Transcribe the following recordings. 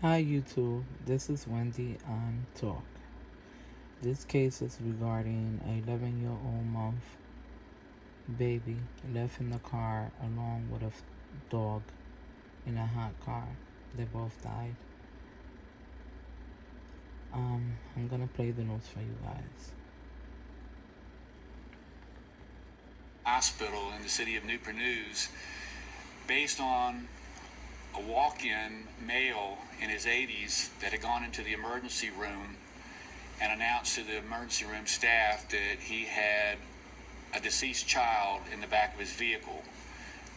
Hi YouTube, this is Wendy on Talk. This case is regarding a 11-year-old month baby left in the car along with a dog in a hot car. They both died. I'm gonna play the notes for you guys. Hospital in the city of Newport News based on a walk-in male in his 80s that had gone into the emergency room and announced to the emergency room staff that he had a deceased child in the back of his vehicle,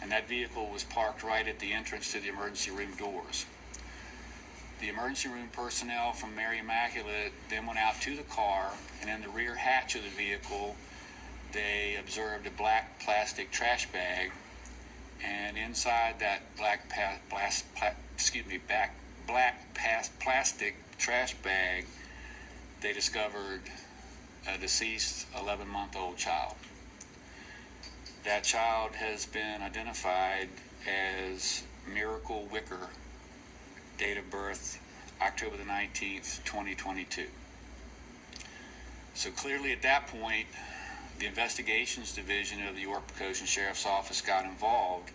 and that vehicle was parked right at the entrance to the emergency room doors. The emergency room personnel from Mary Immaculate then went out to the car, and in the rear hatch of the vehicle they observed a black plastic trash bag, and inside that black plastic trash bag they discovered a deceased 11-month-old child. That child has been identified as Miracle Wicker, date of birth October the 19th, 2022. So clearly at that point, the Investigations Division of the York-Poquoson Sheriff's Office got involved,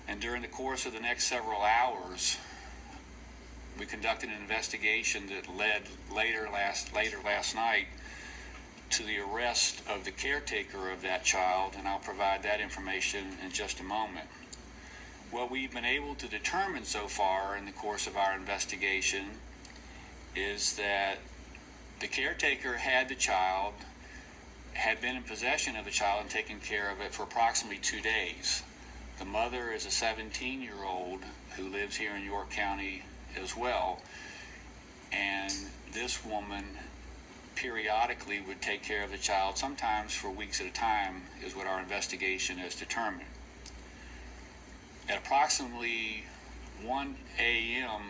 and during the course of the next several hours, we conducted an investigation that led later last night to the arrest of the caretaker of that child, and I'll provide that information in just a moment. What we've been able to determine so far in the course of our investigation is that the caretaker had the child, had been in possession of the child and taken care of it for approximately 2 days. The mother is a 17-year-old who lives here in York County as well, and this woman periodically would take care of the child, sometimes for weeks at a time, is what our investigation has determined. At approximately 1 a.m.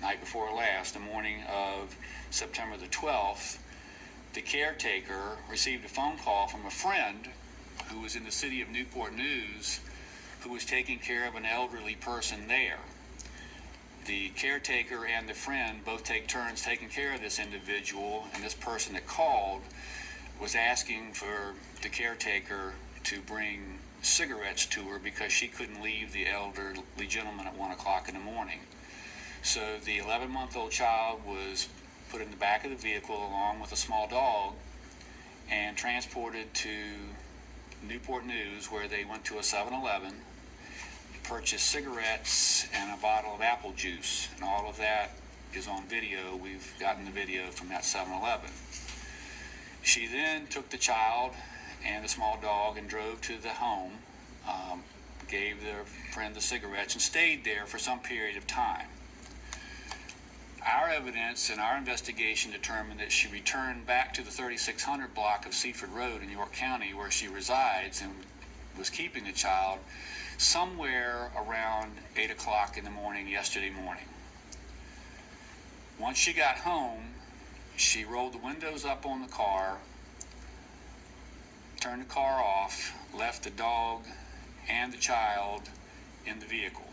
night before last, the morning of September the 12th, the caretaker received a phone call from a friend who was in the city of Newport News who was taking care of an elderly person there. The caretaker and the friend both take turns taking care of this individual, and this person that called was asking for the caretaker to bring cigarettes to her because she couldn't leave the elderly gentleman at 1 o'clock in the morning. So the 11-month-old child was put in the back of the vehicle along with a small dog and transported to Newport News, where they went to a 7-Eleven, purchased cigarettes and a bottle of apple juice, and all of that is on video. We've gotten the video from that 7-Eleven. She then took the child and the small dog and drove to the home, gave their friend the cigarettes, and stayed there for some period of time. Our evidence and our investigation determined that she returned back to the 3600 block of Seaford Road in York County, where she resides, and was keeping the child somewhere around 8 o'clock in the morning yesterday morning. Once she got home, she rolled the windows up on the car, turned the car off, left the dog and the child in the vehicle.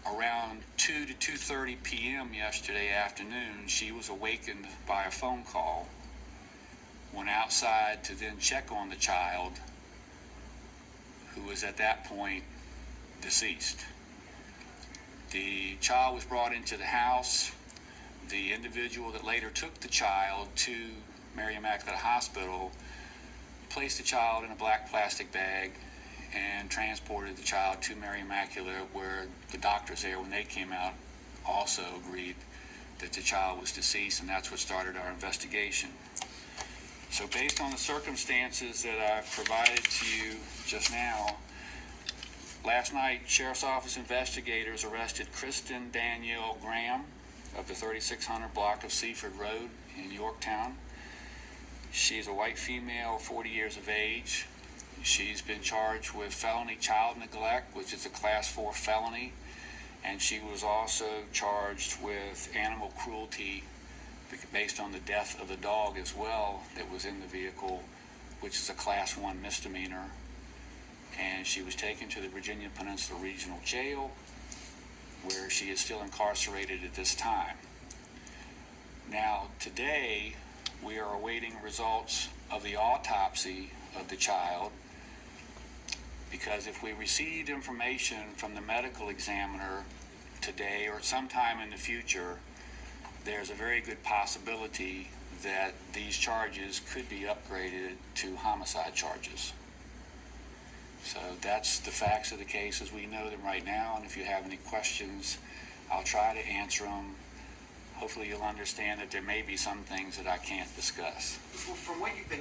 Around 2 to 2:30 p.m. yesterday afternoon, she was awakened by a phone call, went outside to then check on the child, who was at that point deceased. The child was brought into the house. The individual that later took the child to Mary Immaculate Hospital placed the child in a black plastic bag and transported the child to Mary Immaculate, where the doctors there, when they came out, also agreed that the child was deceased, and that's what started our investigation. So based on the circumstances that I've provided to you just now, last night, Sheriff's Office investigators arrested Kristen Danielle Graham of the 3600 block of Seaford Road in Yorktown. She is a white female, 40 years of age. She's been charged with felony child neglect, which is a class 4 felony, and she was also charged with animal cruelty based on the death of the dog as well that was in the vehicle, which is a class 1 misdemeanor. And she was taken to the Virginia Peninsula Regional Jail, where she is still incarcerated at this time. Now, today, we are awaiting results of the autopsy of the child, because if we received information from the medical examiner today or sometime in the future, there's a very good possibility that these charges could be upgraded to homicide charges. So that's the facts of the case as we know them right now, and if you have any questions, I'll try to answer them. Hopefully you'll understand that there may be some things that I can't discuss. From what you've been